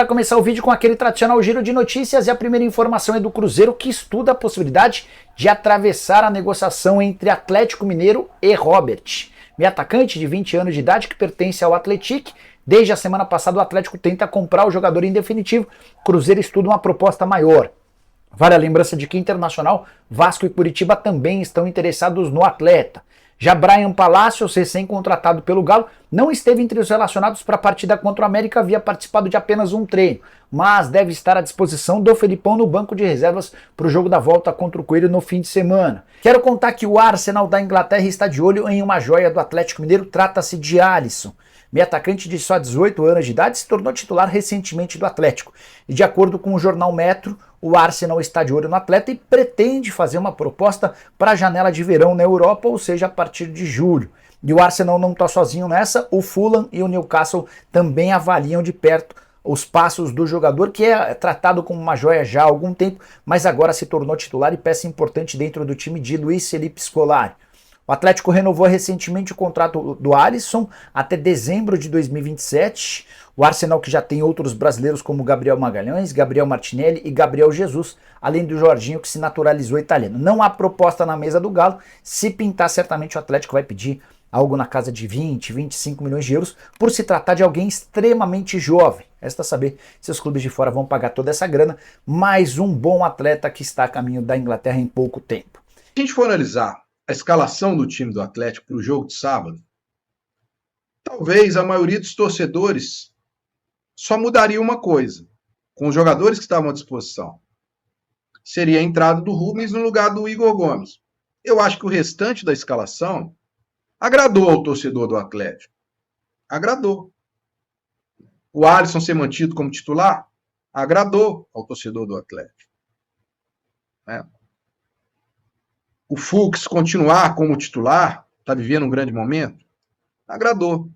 Para começar o vídeo com aquele tradicional giro de notícias, e a primeira informação é do Cruzeiro, que estuda a possibilidade de atravessar a negociação entre Atlético Mineiro e Robert. Meio atacante de 20 anos de idade que pertence ao Atlético. Desde a semana passada o Atlético tenta comprar o jogador em definitivo. Cruzeiro estuda uma proposta maior. Vale a lembrança de que Internacional, Vasco e Curitiba também estão interessados no atleta. Já Bryan Palacios, recém-contratado pelo Galo, não esteve entre os relacionados para a partida contra o América, havia participado de apenas um treino, mas deve estar à disposição do Felipão no banco de reservas para o jogo da volta contra o Coelho no fim de semana. Quero contar que o Arsenal da Inglaterra está de olho em uma joia do Atlético Mineiro, trata-se de Alisson. Meio atacante de só 18 anos de idade, se tornou titular recentemente do Atlético. E de acordo com o jornal Metro, o Arsenal está de olho no atleta e pretende fazer uma proposta para a janela de verão na Europa, ou seja, a partir de julho. E o Arsenal não está sozinho nessa, o Fulham e o Newcastle também avaliam de perto os passos do jogador, que é tratado como uma joia já há algum tempo, mas agora se tornou titular e peça importante dentro do time de Luiz Felipe Scolari. O Atlético renovou recentemente o contrato do Alisson até dezembro de 2027. O Arsenal, que já tem outros brasileiros como Gabriel Magalhães, Gabriel Martinelli e Gabriel Jesus, além do Jorginho, que se naturalizou italiano. Não há proposta na mesa do Galo. Se pintar, certamente o Atlético vai pedir algo na casa de 20, 25 milhões de euros, por se tratar de alguém extremamente jovem. Resta saber se os clubes de fora vão pagar toda essa grana. Mais um bom atleta que está a caminho da Inglaterra em pouco tempo. Se a gente for analisar a escalação do time do Atlético para o jogo de sábado, talvez a maioria dos torcedores só mudaria uma coisa, com os jogadores que estavam à disposição. Seria a entrada do Rubens no lugar do Igor Gomes. Eu acho que o restante da escalação agradou ao torcedor do Atlético. Agradou. O Alisson ser mantido como titular agradou ao torcedor do Atlético. O Fux continuar como titular, está vivendo um grande momento, agradou.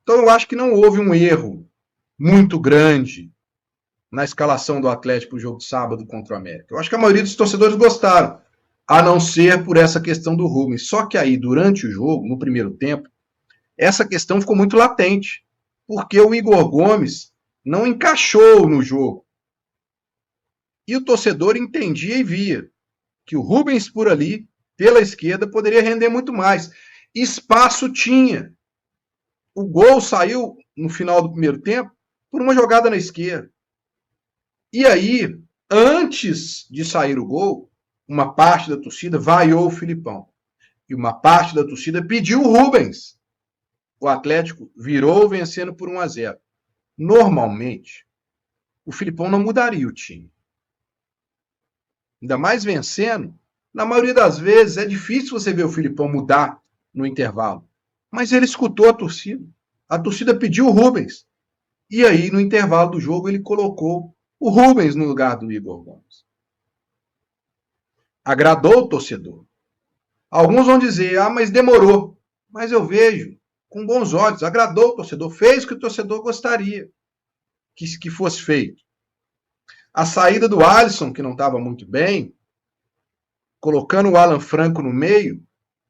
Então eu acho que não houve um erro muito grande na escalação do Atlético para o jogo de sábado contra o América. Eu acho que a maioria dos torcedores gostaram, a não ser por essa questão do Rubens. Só que aí, durante o jogo, no primeiro tempo, essa questão ficou muito latente, porque o Igor Gomes não encaixou no jogo. E o torcedor entendia e via que o Rubens por ali, pela esquerda, poderia render muito mais. Espaço tinha. O gol saiu no final do primeiro tempo por uma jogada na esquerda. E aí, antes de sair o gol, uma parte da torcida vaiou o Filipão. E uma parte da torcida pediu o Rubens. O Atlético virou vencendo por 1-0. Normalmente, o Filipão não mudaria o time. Ainda mais vencendo. Na maioria das vezes é difícil você ver o Filipão mudar no intervalo. Mas ele escutou a torcida. A torcida pediu o Rubens. E aí, no intervalo do jogo, ele colocou o Rubens no lugar do Igor Gomes. Agradou o torcedor. Alguns vão dizer, mas demorou. Mas eu vejo com bons olhos. Agradou o torcedor. Fez o que o torcedor gostaria que fosse feito. A saída do Alisson, que não estava muito bem, colocando o Alan Franco no meio,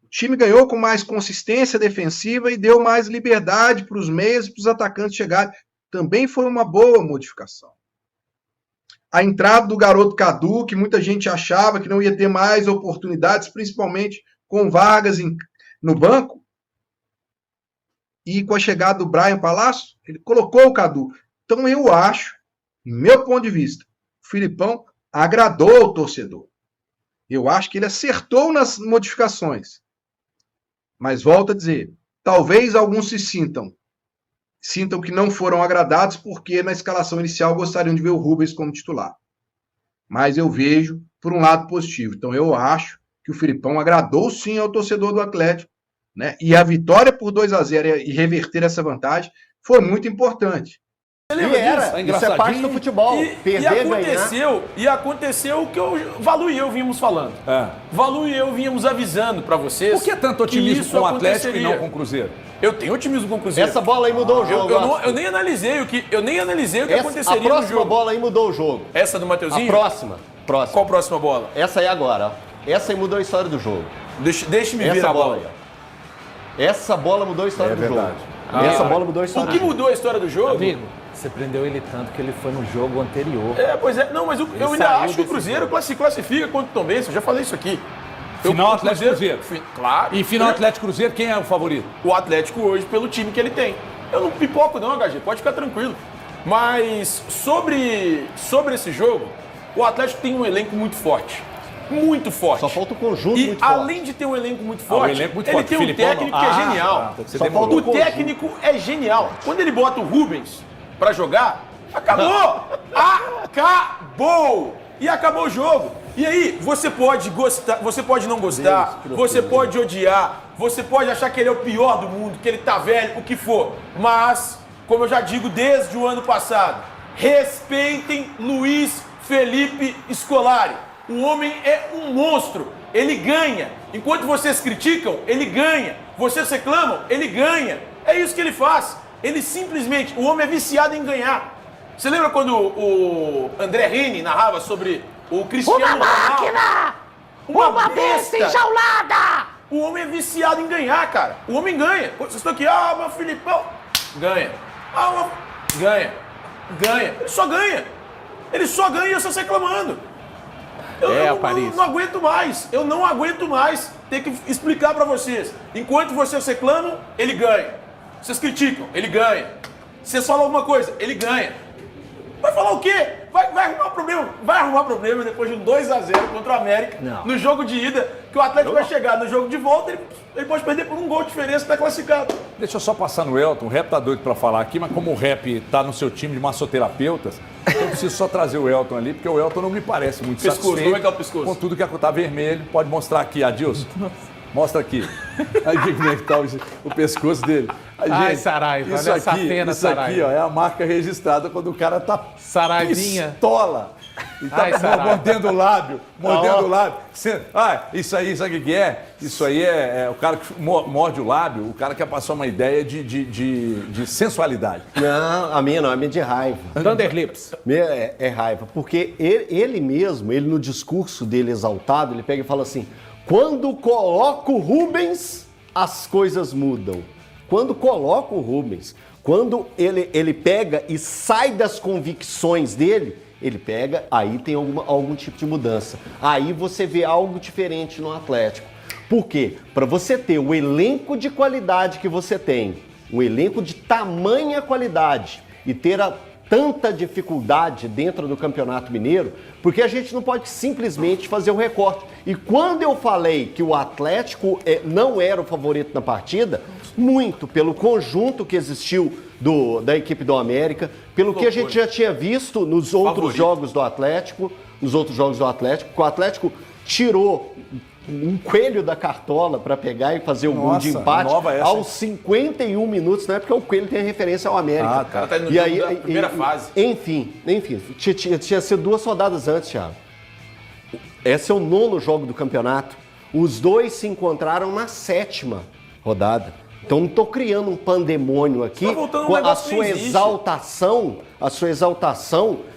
o time ganhou com mais consistência defensiva e deu mais liberdade para os meias e para os atacantes chegarem. Também foi uma boa modificação. A entrada do garoto Cadu, que muita gente achava que não ia ter mais oportunidades, principalmente com vagas no banco, e com a chegada do Bryan Palacios, ele colocou o Cadu. Então eu acho, do meu ponto de vista, o Filipão agradou o torcedor. Eu acho que ele acertou nas modificações. Mas volto a dizer, talvez alguns se sintam que não foram agradados porque na escalação inicial gostariam de ver o Rubens como titular. Mas eu vejo por um lado positivo. Então eu acho que o Filipão agradou sim ao torcedor do Atlético, né? E a vitória por 2-0 e reverter essa vantagem foi muito importante. Isso é parte do futebol. E aconteceu o que o Valu e eu vínhamos falando. Valu e eu vínhamos avisando para vocês. Por que tanto otimismo com o Atlético e não com o Cruzeiro? Eu tenho otimismo com o Cruzeiro. Essa bola aí mudou o jogo. Eu nem analisei o que aconteceria no jogo. A próxima bola aí mudou o jogo. Essa do Mateuzinho? A próxima. Qual próxima bola? Essa aí agora, ó. Essa aí mudou a história do jogo. Deixa-me ver a bola. Aí, essa bola mudou a história do jogo. Essa bola mudou a história do jogo. O que mudou a história do jogo? Amigo, Você prendeu ele tanto que ele foi no jogo anterior. Pois é. Não, mas eu ainda acho que o Cruzeiro se classifica contra o Tombense. Eu já falei isso aqui. Final Atlético Cruzeiro. Claro. E final Atlético Cruzeiro, quem é o favorito? O Atlético hoje, pelo time que ele tem. Eu não pipoco não, HG. Pode ficar tranquilo. Mas sobre esse jogo, o Atlético tem um elenco muito forte. Muito forte. Só falta o conjunto e muito forte. além de ter um elenco muito forte, ele forte. tem um técnico que é genial. Só falta O técnico é genial. Quando ele bota o Rubens pra jogar, acabou! Acabou! E acabou o jogo. E aí, você pode gostar, você pode não gostar, você pode odiar, você pode achar que ele é o pior do mundo, que ele tá velho, o que for. Mas, como eu já digo desde o ano passado, respeitem Luiz Felipe Scolari. O homem é um monstro, ele ganha. Enquanto vocês criticam, ele ganha. Vocês reclamam, ele ganha. É isso que ele faz. Ele simplesmente, o homem é viciado em ganhar. Você lembra quando o André Reni narrava sobre o Cristiano Ronaldo? Uma besta enjaulada! O homem é viciado em ganhar, cara. O homem ganha. Vocês estão aqui, meu Filipão. Ganha. Ganha. Ele só ganha. Ele só ganha e vocês reclamando. Eu não aguento mais. Eu não aguento mais ter que explicar pra vocês. Enquanto vocês reclamam, ele ganha. Vocês criticam, ele ganha. Vocês falam alguma coisa, ele ganha. Vai falar o quê? Vai arrumar problema. Vai arrumar problema depois de um 2-0 contra o América. Não. No jogo de ida, que o Atlético vai chegar no jogo de volta, ele pode perder por um gol de diferença e tá classificado. Deixa eu só passar no Elton. O Rap tá doido pra falar aqui, mas como o Rap tá no seu time de massoterapeutas, eu preciso só trazer o Elton ali, porque o Elton não me parece muito satisfeito. Como é que é o pescoço? Com tudo que tá vermelho. Pode mostrar aqui, Adilson. Mostra aqui. Aí como é que tá o pescoço dele. Ai, Saraiva, olha essa pena, Saraiva. Isso aqui, ó, é a marca registrada quando o cara tá pistola. E tá mordendo o lábio, o lábio. Isso aí, sabe o que é? Isso aí é o cara que morde o lábio, o cara quer passar uma ideia de sensualidade. Não, a minha não, a minha é de raiva. Thunder Lips. É raiva, porque ele mesmo, no discurso dele exaltado, ele pega e fala assim, quando coloca o Rubens, as coisas mudam. Quando coloca o Rubens, quando ele pega e sai das convicções dele, ele pega, aí tem algum tipo de mudança. Aí você vê algo diferente no Atlético. Por quê? Para você ter o elenco de qualidade que você tem, um elenco de tamanha qualidade e ter tanta dificuldade dentro do Campeonato Mineiro, porque a gente não pode simplesmente fazer o recorte. E quando eu falei que o Atlético não era o favorito na partida, muito pelo conjunto que existiu da equipe do América, pelo que a gente já tinha visto nos outros jogos do Atlético, que o Atlético tirou um coelho da cartola para pegar e fazer o gol de empate aos 51 minutos, não é porque o coelho tem referência ao América. Cara, tá indo no jogo da primeira fase. Enfim, tinha sido 2 rodadas antes, Thiago. Esse é o 9º jogo do campeonato. Os dois se encontraram na 7ª rodada. Então não estou criando um pandemônio aqui com a sua exaltação,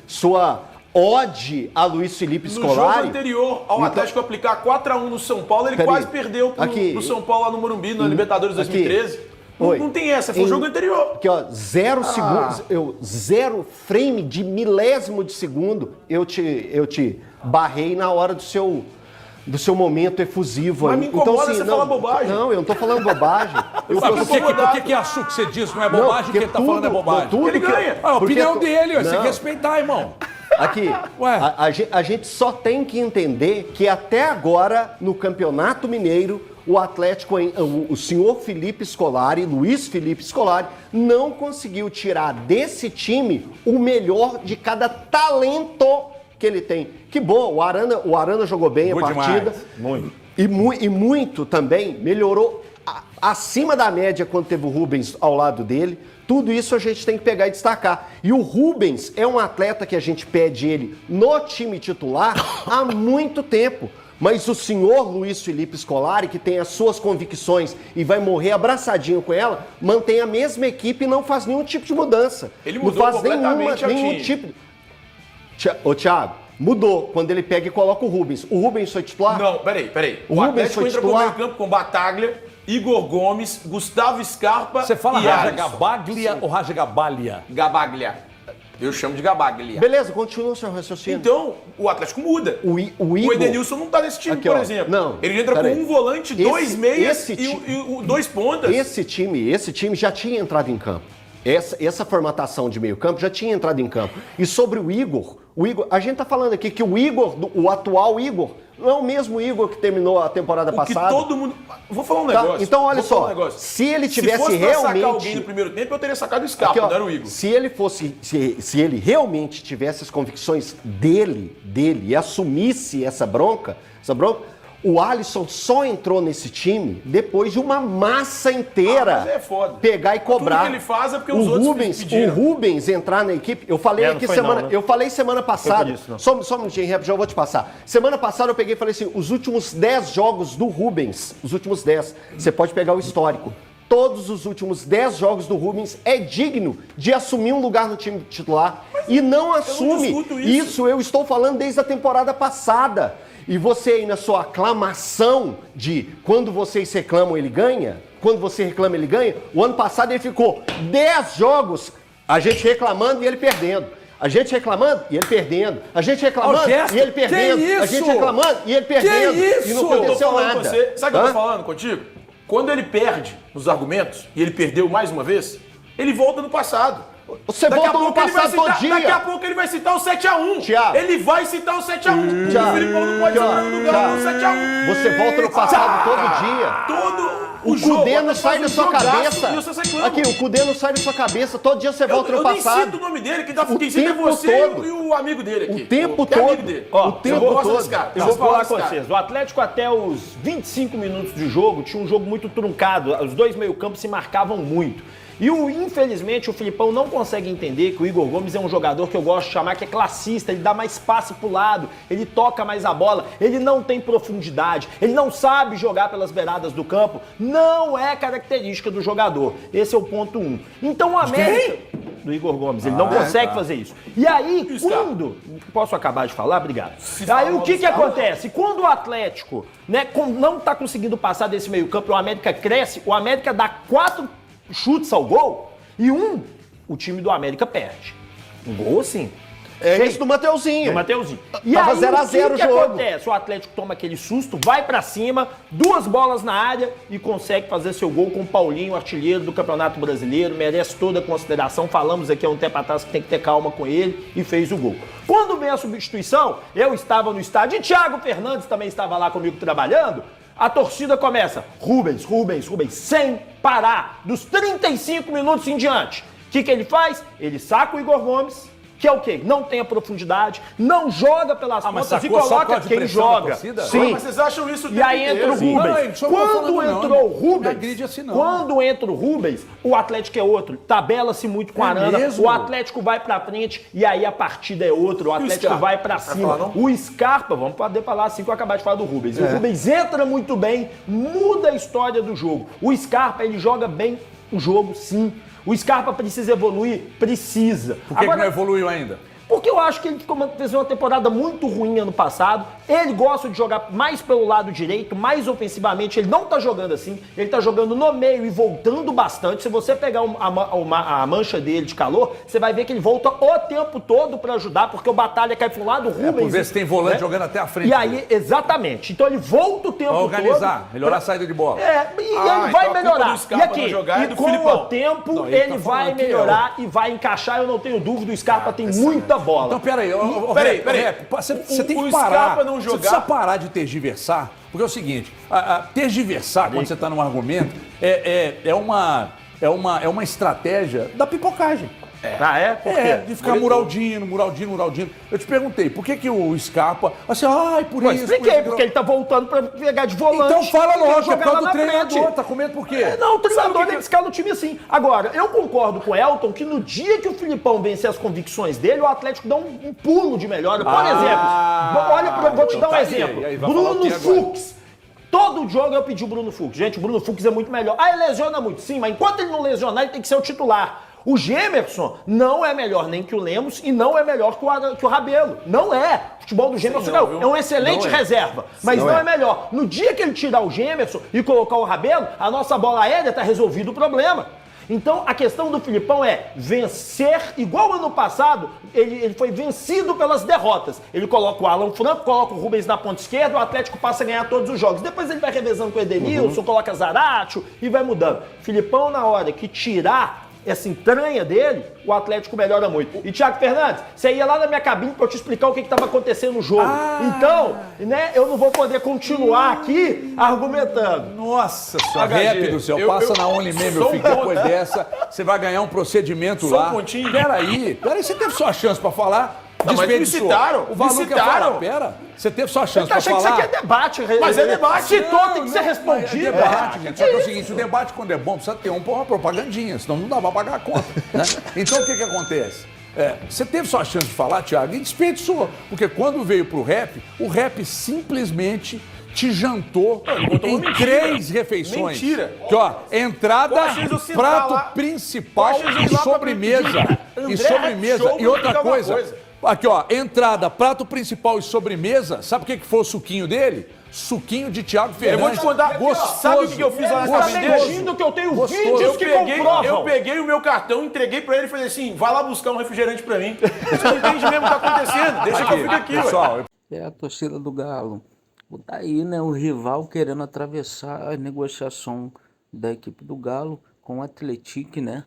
sua ode a Luiz Felipe Scolari. No jogo anterior ao Atlético aplicar 4-1 no São Paulo, ele quase perdeu pro São Paulo lá no Morumbi, na Libertadores 2013. Não tem essa, foi o jogo anterior. Aqui, ó, 0 segundos, 0 frame de milésimo de segundo, eu te barrei na hora do seu momento efusivo. Mas me incomoda você falar bobagem. Não, eu não tô falando bobagem. Por que acha que você diz não é bobagem, que ele tá falando é bobagem? Ele ganha. A opinião dele, você tem que respeitar, irmão. Aqui, a gente só tem que entender que até agora, no Campeonato Mineiro, o Atlético, o senhor Felipe Scolari, Luiz Felipe Scolari, não conseguiu tirar desse time o melhor de cada talento que ele tem. Que bom, o Arana jogou bem a partida. Muito. E muito também melhorou acima da média quando teve o Rubens ao lado dele. Tudo isso a gente tem que pegar e destacar. E o Rubens é um atleta que a gente pede ele no time titular há muito tempo. Mas o senhor Luiz Felipe Scolari, que tem as suas convicções e vai morrer abraçadinho com ela, mantém a mesma equipe e não faz nenhum tipo de mudança. Ele mudou não faz completamente nenhum tipo. Ô, Thiago, mudou quando ele pega e coloca o Rubens. O Rubens foi titular? Não, peraí. O Atlético entra pro meio campo com Bataglia, Igor Gomes, Gustavo Scarpa. Você fala e Raja Gabaglia ou Raja Gabalia? Gabaglia. Eu chamo de Gabaglia. Beleza, continua o seu raciocínio. Então, o Atlético muda. O Igor... O Edenilson não tá nesse time, Aqui, por ó. exemplo. Não, ele entra com peraí. um volante, dois meias esse e dois pontas. Esse time já tinha entrado em campo. Essa formatação de meio campo já tinha entrado em campo. E sobre o Igor, a gente tá falando aqui que o Igor, o atual Igor, não é o mesmo Igor que terminou a temporada passada. Que todo mundo... Vou falar um negócio. Então, olha só, se ele tivesse se fosse pra realmente... sacar alguém no primeiro tempo, eu teria sacado o Scarpa, Aqui, ó, não era o Igor. Se ele fosse, se ele realmente tivesse as convicções dele, e assumisse essa bronca, o Alisson só entrou nesse time depois de uma massa inteira mas é foda. pegar e cobrar. Tudo que ele faz é porque os outros pediram. O Rubens entrar na equipe, eu falei aqui semana, eu falei semana passada, só um minutinho, já vou te passar. Semana passada eu peguei e falei assim, os últimos 10 jogos do Rubens, os últimos 10, você pode pegar o histórico. Todos os últimos 10 jogos do Rubens é digno de assumir um lugar no time titular e não assume. Isso eu estou falando desde a temporada passada. E você aí na sua aclamação de quando vocês reclamam ele ganha, quando você reclama ele ganha, o ano passado ele ficou 10 jogos, a gente reclamando e ele perdendo. A gente reclamando e ele perdendo. A gente reclamando e ele perdendo. A gente reclamando e ele perdendo. E não aconteceu nada. Sabe o que eu tô falando contigo? Quando ele perde nos argumentos, e ele perdeu mais uma vez, ele volta no passado. Você volta no passado todo dia. Daqui a pouco ele vai citar o 7x1. Thiago. Ele vai citar o 7x1. Thiago. O Filipão não pode jogar no lugar do 7x1. Você volta no passado todo dia. O Cudê não sai da sua cabeça. Aqui, o Cudê não sai da sua cabeça. Todo dia você volta no passado. Eu nem cito o nome dele, quem cita é você e o amigo dele aqui. O tempo todo. Ó, o tempo todo. Eu vou falar com vocês. O Atlético até os 25 minutos de jogo tinha um jogo muito truncado. Os dois meio-campos se marcavam muito. E infelizmente o Filipão não consegue entender que o Igor Gomes é um jogador que eu gosto de chamar que é classista, ele dá mais passe pro lado, ele toca mais a bola, ele não tem profundidade, ele não sabe jogar pelas beiradas do campo, não é característica do jogador. Esse é o ponto 1. Então o América... Do Igor Gomes, ele não consegue fazer isso. E aí, quando... Posso acabar de falar? Obrigado. Aí o que acontece? Quando o Atlético não tá conseguindo passar desse meio campo, o América cresce, o América dá 4 chutes ao gol e o time do América perde. Um gol assim. É isso do Mateuzinho. E tava aí, 0x0 o que acontece? O Atlético toma aquele susto, vai pra cima, 2 bolas na área e consegue fazer seu gol com o Paulinho, artilheiro do Campeonato Brasileiro, merece toda a consideração. Falamos aqui há um tempo atrás que tem que ter calma com ele e fez o gol. Quando vem a substituição, eu estava no estádio e Thiago Fernandes também estava lá comigo trabalhando. A torcida começa, Rubens, sem parar, dos 35 minutos em diante. O que ele faz? Ele saca o Igor Gomes, que é o quê? Não tem a profundidade, não joga pelas pontas e coloca quem joga. Sim. Mas vocês acham isso? E aí entra o Rubens. Quando entrou o Rubens, o Atlético é outro. Tabela-se muito com a Arana, o Atlético vai pra frente e aí a partida é outra. O Atlético vai pra cima. O Scarpa, vamos poder falar assim que eu acabar de falar do Rubens. O Rubens entra muito bem, muda a história do jogo. O Scarpa, ele joga bem o jogo, sim. O Scarpa precisa evoluir? Precisa. Por que não evoluiu ainda? Porque eu acho que ele fez uma temporada muito ruim ano passado. Ele gosta de jogar mais pelo lado direito, mais ofensivamente. Ele não tá jogando assim. Ele tá jogando no meio e voltando bastante. Se você pegar a mancha dele de calor, você vai ver que ele volta o tempo todo pra ajudar, porque o Batalha cai pro lado, o Rubens... por ver se tem volante jogando até a frente. E aí, exatamente. Então ele volta o tempo todo... Organizar, melhorar a saída de bola. Ele vai melhorar. E aqui, com o tempo, não, ele vai melhorar e vai encaixar. Eu não tenho dúvida, o Scarpa tem muita bola. Então, peraí. Você tem que parar. Não jogar. Você precisa parar de tergiversar, porque é o seguinte, tergiversar, quando você está num argumento, é uma estratégia da pipocagem. Por quê? De ficar muraldino. Eu te perguntei, por que o Scarpa, assim, por isso... Expliquei, porque ele tá voltando pra pegar de volante. Então fala logo, é por causa do treinador, tá com medo por quê? Não, o treinador tem que escalar o time assim. Agora, eu concordo com o Elton que no dia que o Filipão vencer as convicções dele, o Atlético dá um pulo de melhora. Por exemplo, vou te dar um exemplo. Bruno Fux. Todo jogo eu pedi o Bruno Fux. Gente, o Bruno Fux é muito melhor. Ele lesiona muito, sim, mas enquanto ele não lesionar, ele tem que ser o titular. O Gemerson não é melhor nem que o Lemos e não é melhor que o Rabelo. Não é. O futebol do Gemerson é um excelente reserva, mas não é melhor. No dia que ele tirar o Gemerson e colocar o Rabelo, a nossa bola aérea tá resolvido o problema. Então a questão do Filipão é vencer, igual ano passado, ele foi vencido pelas derrotas. Ele coloca o Alan Franco, coloca o Rubens na ponta esquerda, o Atlético passa a ganhar todos os jogos. Depois ele vai revezando com o Edenilson, coloca Zaratio e vai mudando. Filipão, na hora que tirar essa entranha dele, o Atlético melhora muito. E Thiago Fernandes, você ia lá na minha cabine pra eu te explicar o que estava acontecendo no jogo. Então, né, eu não vou poder continuar aqui argumentando. Nossa senhora, rap do céu, passa na Only Member, depois dessa, você vai ganhar um procedimento lá. Pontinho. Peraí, você teve sua chance pra falar. Não, mas me citaram, o valor que eu falo, pera, você teve sua chance pra falar. Achei que isso aqui é debate. Mas é debate. Citou, tem que ser respondido. É debate, gente. Só que é o seguinte, o debate quando é bom precisa ter uma propagandinha, senão não dá pra pagar a conta. Né? Então o que acontece? Você teve sua chance de falar, Thiago, e desperdiçou. Porque quando veio pro rap, o rap simplesmente te jantou em 3 refeições. Mentira. Que, ó, entrada, prato principal e sobremesa. E sobremesa. E outra coisa. Aqui, ó, entrada, prato principal e sobremesa. Sabe o que foi o suquinho dele? Suquinho de Thiago Fernandes. Eu vou te contar. Gostoso. Sabe o que eu fiz lá na cabine dele? Que eu tenho Gostoso. vídeos que comprovam. Eu peguei o meu cartão, entreguei pra ele e falei assim, vai lá buscar um refrigerante pra mim. Você não entende mesmo o que tá acontecendo. Deixa que eu fique aqui, pessoal. É a torcida do Galo. Daí, né, o rival querendo atravessar a negociação da equipe do Galo com o Atlético, né,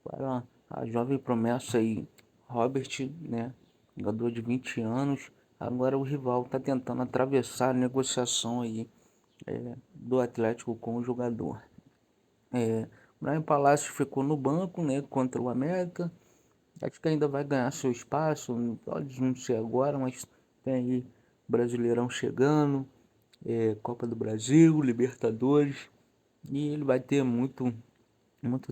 para a jovem promessa aí, Robert, né, jogador de 20 anos. Agora o rival está tentando atravessar a negociação aí do Atlético com o jogador. Brian Palácio ficou no banco, né, contra o América. Acho que ainda vai ganhar seu espaço, pode não ser agora, mas tem aí Brasileirão chegando, Copa do Brasil, Libertadores, e ele vai ter muito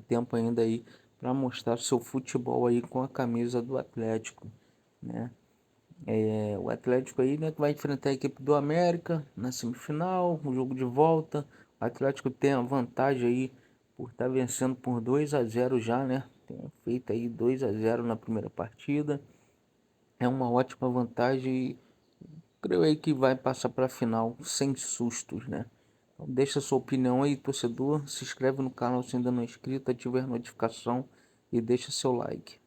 tempo ainda aí para mostrar seu futebol aí com a camisa do Atlético, né? O Atlético aí, né, que vai enfrentar a equipe do América na semifinal, um jogo de volta. O Atlético tem a vantagem aí por estar vencendo por 2-0 já, né? Tem feito aí 2-0 na primeira partida. É uma ótima vantagem e creio aí que vai passar para a final sem sustos, né? Então deixa sua opinião aí, torcedor. Se inscreve no canal se ainda não é inscrito, ativa a notificação e deixa seu like.